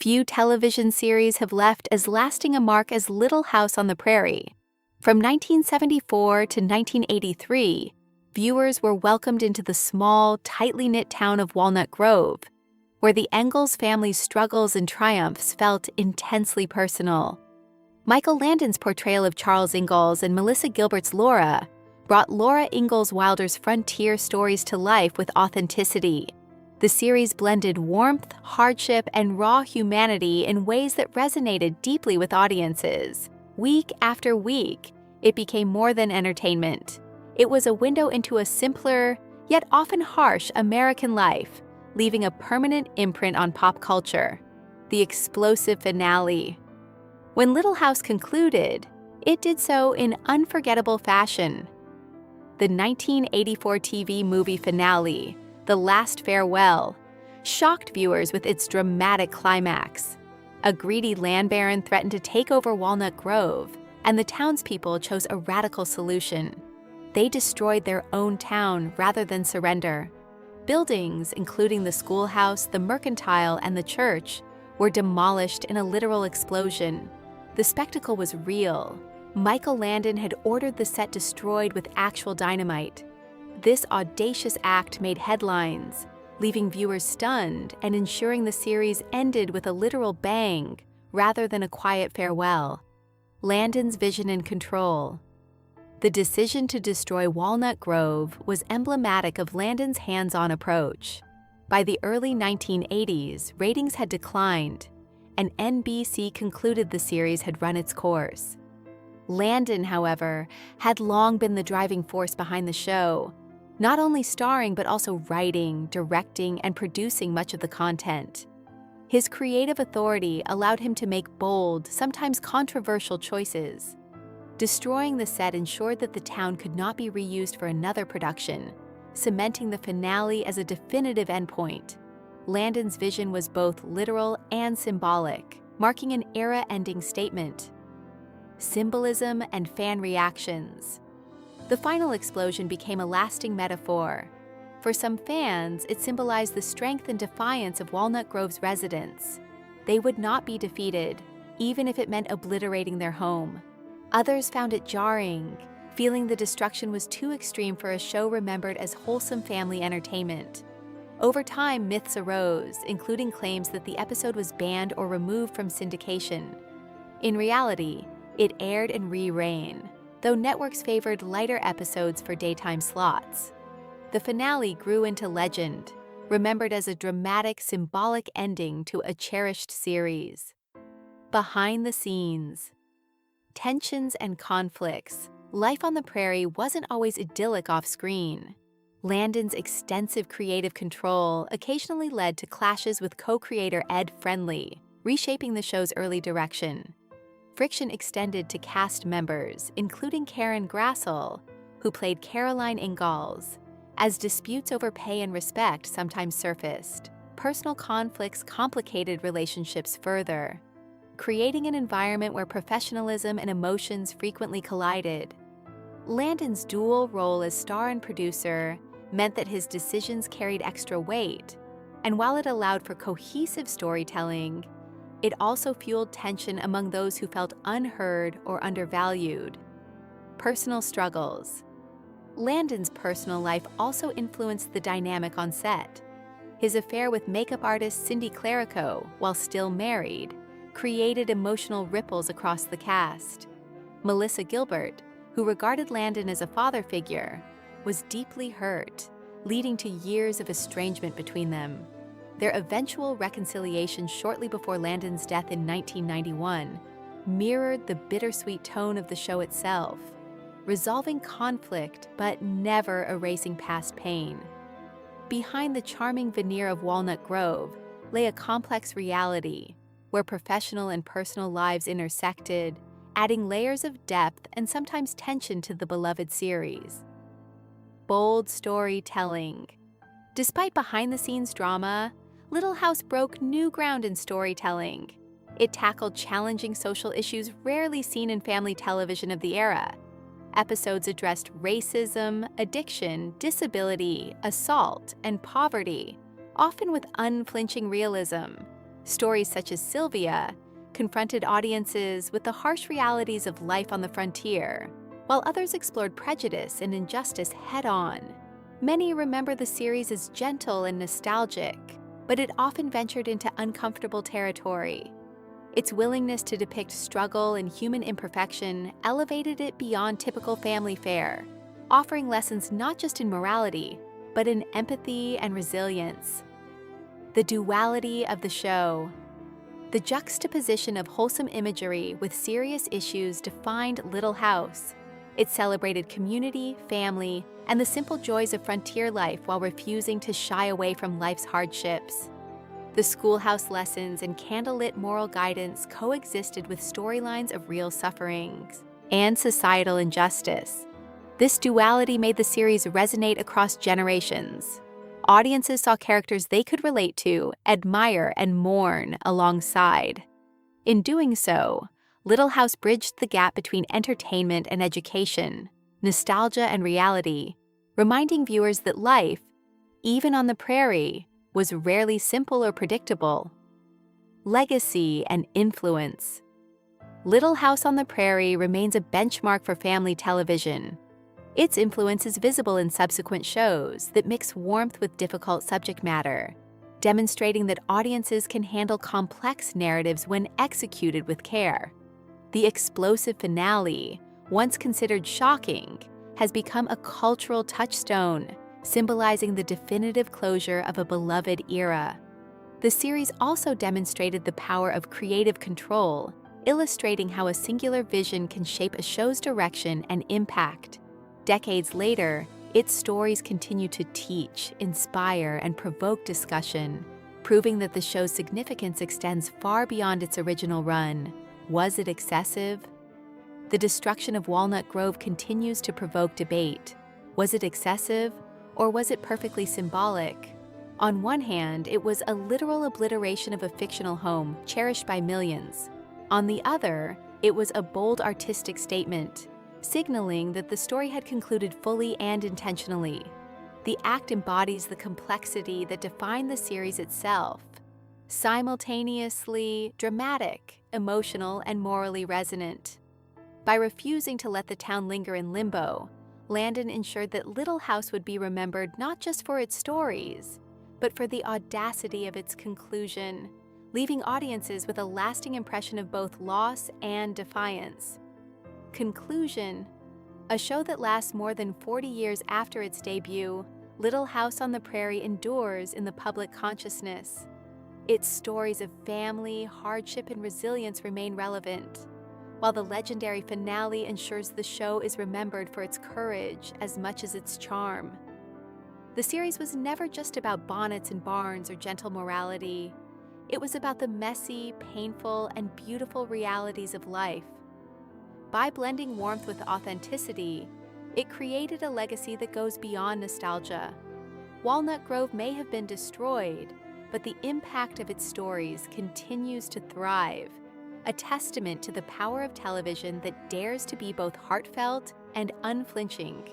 Few television series have left as lasting a mark as Little House on the Prairie. From 1974 to 1983, viewers were welcomed into the small, tightly knit town of Walnut Grove, where the Ingalls family's struggles and triumphs felt intensely personal. Michael Landon's portrayal of Charles Ingalls and Melissa Gilbert's Laura brought Laura Ingalls Wilder's frontier stories to life with authenticity. The series blended warmth, hardship, and raw humanity in ways that resonated deeply with audiences. Week after week, it became more than entertainment. It was a window into a simpler, yet often harsh, American life, leaving a permanent imprint on pop culture. The explosive finale. When Little House concluded, it did so in unforgettable fashion. The 1984 TV movie finale, The Last Farewell, shocked viewers with its dramatic climax. A greedy land baron threatened to take over Walnut Grove, and the townspeople chose a radical solution. They destroyed their own town rather than surrender. Buildings, including the schoolhouse, the mercantile, and the church, were demolished in a literal explosion. The spectacle was real. Michael Landon had ordered the set destroyed with actual dynamite. This audacious act made headlines, leaving viewers stunned and ensuring the series ended with a literal bang rather than a quiet farewell. Landon's vision and control. The decision to destroy Walnut Grove was emblematic of Landon's hands-on approach. By the early 1980s, ratings had declined, and NBC concluded the series had run its course. Landon, however, had long been the driving force behind the show, not only starring but also writing, directing, and producing much of the content. His creative authority allowed him to make bold, sometimes controversial choices. Destroying the set ensured that the town could not be reused for another production, cementing the finale as a definitive endpoint. Landon's vision was both literal and symbolic, marking an era-ending statement. Symbolism and fan reactions. The final explosion became a lasting metaphor. For some fans, it symbolized the strength and defiance of Walnut Grove's residents. They would not be defeated, even if it meant obliterating their home. Others found it jarring, feeling the destruction was too extreme for a show remembered as wholesome family entertainment. Over time, myths arose, including claims that the episode was banned or removed from syndication. In reality, it aired in re-rain, though networks favored lighter episodes for daytime slots. The finale grew into legend, remembered as a dramatic, symbolic ending to a cherished series. Behind the scenes. Tensions and conflicts. Life on the prairie wasn't always idyllic off-screen. Landon's extensive creative control occasionally led to clashes with co-creator Ed Friendly, reshaping the show's early direction. Friction extended to cast members, including Grassle, who played Caroline Ingalls, as disputes over pay and respect sometimes surfaced. Personal conflicts complicated relationships further, creating an environment where professionalism and emotions frequently collided. Landon's dual role as star and producer meant that his decisions carried extra weight, and while it allowed for cohesive storytelling, it also fueled tension among those who felt unheard or undervalued. Personal struggles. Landon's personal life also influenced the dynamic on set. His affair with makeup artist Cindy Clerico, while still married, created emotional ripples across the cast. Melissa Gilbert, who regarded Landon as a father figure, was deeply hurt, leading to years of estrangement between them. Their eventual reconciliation shortly before Landon's death in 1991 mirrored the bittersweet tone of the show itself, resolving conflict but never erasing past pain. Behind the charming veneer of Walnut Grove lay a complex reality, where professional and personal lives intersected, adding layers of depth and sometimes tension to the beloved series. Bold storytelling. Despite behind-the-scenes drama, Little House broke new ground in storytelling. It tackled challenging social issues rarely seen in family television of the era. Episodes addressed racism, addiction, disability, assault, and poverty, often with unflinching realism. Stories such as Sylvia confronted audiences with the harsh realities of life on the frontier, while others explored prejudice and injustice head-on. Many remember the series as gentle and nostalgic, but it often ventured into uncomfortable territory. Its willingness to depict struggle and human imperfection elevated it beyond typical family fare, offering lessons not just in morality, but in empathy and resilience. The duality of the show. The juxtaposition of wholesome imagery with serious issues defined Little House. It celebrated community, family, and the simple joys of frontier life while refusing to shy away from life's hardships. The schoolhouse lessons and candlelit moral guidance coexisted with storylines of real sufferings and societal injustice. This duality made the series resonate across generations. Audiences saw characters they could relate to, admire, and mourn alongside. In doing so, Little House bridged the gap between entertainment and education, nostalgia and reality, reminding viewers that life, even on the prairie, was rarely simple or predictable. Legacy and influence. Little House on the Prairie remains a benchmark for family television. Its influence is visible in subsequent shows that mix warmth with difficult subject matter, demonstrating that audiences can handle complex narratives when executed with care. The explosive finale, once considered shocking, has become a cultural touchstone, symbolizing the definitive closure of a beloved era. The series also demonstrated the power of creative control, illustrating how a singular vision can shape a show's direction and impact. Decades later, its stories continue to teach, inspire, and provoke discussion, proving that the show's significance extends far beyond its original run. Was it excessive? The destruction of Walnut Grove continues to provoke debate. Was it excessive, or was it perfectly symbolic? On one hand, it was a literal obliteration of a fictional home cherished by millions. On the other, it was a bold artistic statement, signaling that the story had concluded fully and intentionally. The act embodies the complexity that defined the series itself, simultaneously dramatic, emotional, and morally resonant. By refusing to let the town linger in limbo, Landon ensured that Little House would be remembered not just for its stories, but for the audacity of its conclusion, leaving audiences with a lasting impression of both loss and defiance. Conclusion. A show that lasts more than 40 years after its debut, Little House on the Prairie endures in the public consciousness. Its stories of family, hardship, and resilience remain relevant, while the legendary finale ensures the show is remembered for its courage as much as its charm. The series was never just about bonnets and barns or gentle morality. It was about the messy, painful, and beautiful realities of life. By blending warmth with authenticity, it created a legacy that goes beyond nostalgia. Walnut Grove may have been destroyed, but the impact of its stories continues to thrive, a testament to the power of television that dares to be both heartfelt and unflinching.